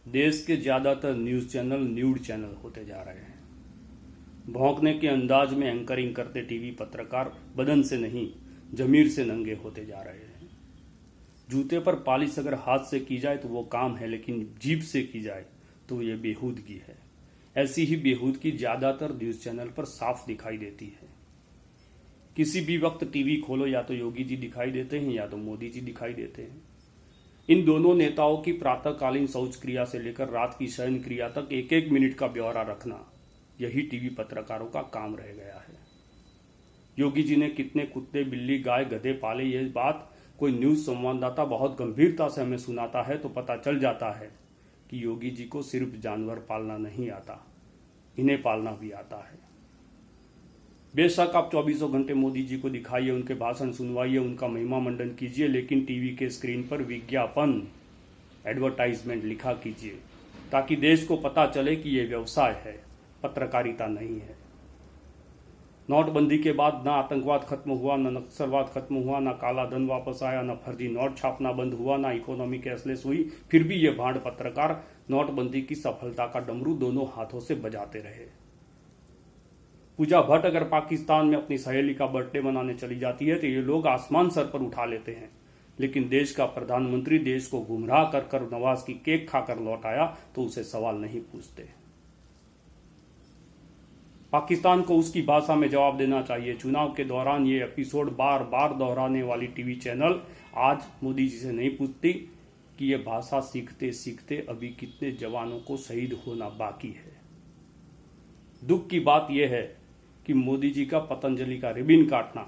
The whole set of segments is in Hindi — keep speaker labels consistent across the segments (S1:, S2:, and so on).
S1: देश के ज्यादातर न्यूज चैनल न्यूड चैनल होते जा रहे हैं। भौंकने के अंदाज में एंकरिंग करते टीवी पत्रकार बदन से नहीं जमीर से नंगे होते जा रहे हैं। जूते पर पालिश अगर हाथ से की जाए तो वो काम है, लेकिन जीभ से की जाए तो ये बेहूदगी है। ऐसी ही बेहूदगी ज्यादातर न्यूज चैनल पर साफ दिखाई देती है। किसी भी वक्त टीवी खोलो या तो योगी जी दिखाई देते हैं या तो मोदी जी दिखाई देते हैं। इन दोनों नेताओं की प्रातःकालीन शौच क्रिया से लेकर रात की शयन क्रिया तक एक एक मिनट का ब्यौरा रखना, यही टीवी पत्रकारों का काम रह गया है। योगी जी ने कितने कुत्ते बिल्ली गाय गधे पाले, ये बात कोई न्यूज संवाददाता बहुत गंभीरता से हमें सुनाता है तो पता चल जाता है कि योगी जी को सिर्फ जानवर पालना नहीं आता, इन्हें पालना भी आता है। बेशक आप 24 घंटे मोदी जी को दिखाइए, उनके भाषण सुनवाइए, उनका महिमा मंडन कीजिए, लेकिन टीवी के स्क्रीन पर विज्ञापन एडवर्टाइजमेंट लिखा कीजिए ताकि देश को पता चले कि ये व्यवसाय है, पत्रकारिता नहीं है। नोटबंदी के बाद ना आतंकवाद खत्म हुआ, ना नक्सलवाद खत्म हुआ, ना काला धन वापस आया, ना फर्जी नोट छापना बंद हुआ, ना इकोनॉमी कैशलेस हुई, फिर भी ये भांड पत्रकार नोटबंदी की सफलता का डमरू दोनों हाथों से बजाते रहे। पूजा भट्ट अगर पाकिस्तान में अपनी सहेली का बर्थडे मनाने चली जाती है तो ये लोग आसमान सर पर उठा लेते हैं, लेकिन देश का प्रधानमंत्री देश को गुमराह कर कर नवाज की केक खाकर लौट आया तो उसे सवाल नहीं पूछते। पाकिस्तान को उसकी भाषा में जवाब देना चाहिए। चुनाव के दौरान ये एपिसोड बार बार दोहराने वाली टीवी चैनल आज मोदी जी से नहीं पूछती कि ये भाषा सीखते सीखते अभी कितने जवानों को शहीद होना बाकी है। दुख की बात यह है कि मोदी जी का पतंजलि का रिबन काटना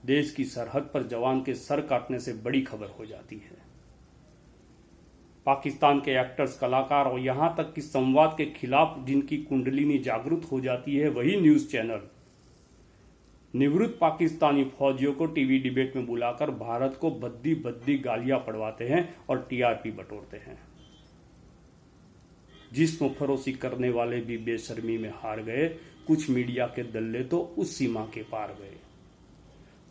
S1: देश की सरहद पर जवान के सर काटने से बड़ी खबर हो जाती है। पाकिस्तान के एक्टर्स, कलाकार और यहां तक कि संवाद के खिलाफ जिनकी कुंडलिनी जागृत हो जाती है, वही न्यूज चैनल निवृत्त पाकिस्तानी फौजियों को टीवी डिबेट में बुलाकर भारत को भद्दी भद्दी गालियां पड़वाते हैं और टीआरपी बटोरते हैं। जिस्म फरोशी करने वाले भी बेशर्मी में हार गए, कुछ मीडिया के दल्ले तो उस सीमा के पार गए।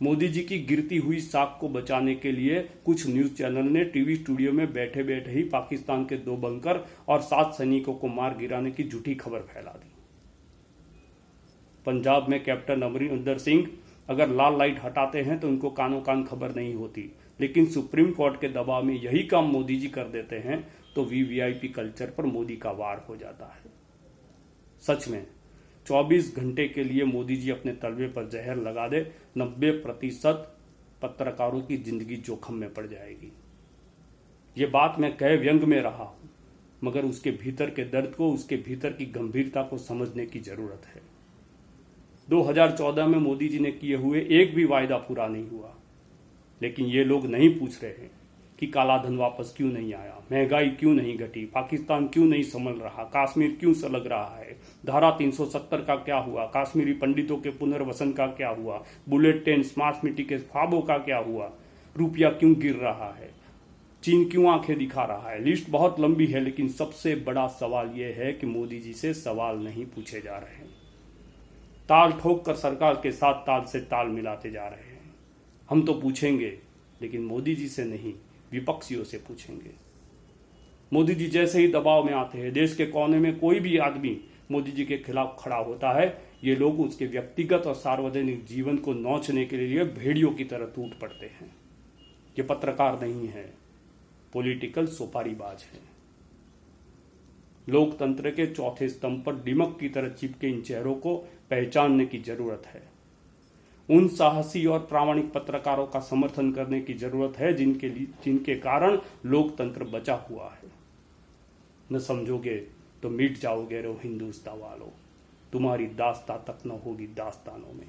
S1: मोदी जी की गिरती हुई साख को बचाने के लिए कुछ न्यूज चैनल ने टीवी स्टूडियो में बैठे बैठे ही पाकिस्तान के 2 बंकर और 7 सैनिकों को मार गिराने की झूठी खबर फैला दी। पंजाब में कैप्टन अमरिंदर सिंह अगर लाल लाइट हटाते हैं तो उनको कानों कान खबर नहीं होती, लेकिन सुप्रीम कोर्ट के दबाव में यही काम मोदी जी कर देते हैं तो वीवीआईपी कल्चर पर मोदी का वार हो जाता है। सच में 24 घंटे के लिए मोदी जी अपने तलवे पर जहर लगा दे, 90% पत्रकारों की जिंदगी जोखिम में पड़ जाएगी। ये बात मैं कह व्यंग में रहा हूं, मगर उसके भीतर के दर्द को, उसके भीतर की गंभीरता को समझने की जरूरत है। 2014 में मोदी जी ने किए हुए एक भी वायदा पूरा नहीं हुआ, लेकिन ये लोग नहीं पूछ रहे हैं कि काला धन वापस क्यों नहीं आया, महंगाई क्यों नहीं घटी, पाकिस्तान क्यों नहीं संभल रहा, कश्मीर क्यों सलग रहा है, धारा 370 का क्या हुआ, कश्मीरी पंडितों के पुनर्वसन का क्या हुआ, बुलेट ट्रेन स्मार्ट सिटी के ख्वाबों का क्या हुआ, रुपया क्यों गिर रहा है, चीन क्यों आंखें दिखा रहा है। लिस्ट बहुत लंबी है, लेकिन सबसे बड़ा सवाल यह है कि मोदी जी से सवाल नहीं पूछे जा रहे हैं। ताल ठोक कर सरकार के साथ ताल से ताल मिलाते जा रहे हैं। हम तो पूछेंगे, लेकिन मोदी जी से नहीं, विपक्षियों से पूछेंगे। मोदी जी जैसे ही दबाव में आते हैं, देश के कोने में कोई भी आदमी मोदी जी के खिलाफ खड़ा होता है, ये लोग उसके व्यक्तिगत और सार्वजनिक जीवन को नोचने के लिए भेड़ियों की तरह टूट पड़ते हैं। ये पत्रकार नहीं है, पॉलिटिकल सुपारीबाज है। लोकतंत्र के चौथे स्तंभ पर दीमक की तरह चिपके इन चेहरों को पहचानने की जरूरत है। उन साहसी और प्रामाणिक पत्रकारों का समर्थन करने की जरूरत है जिनके कारण लोकतंत्र बचा हुआ है। न समझोगे तो मिट जाओगे रो हिंदुस्तान वालों, तुम्हारी दास्तां तक न होगी दास्तानों में।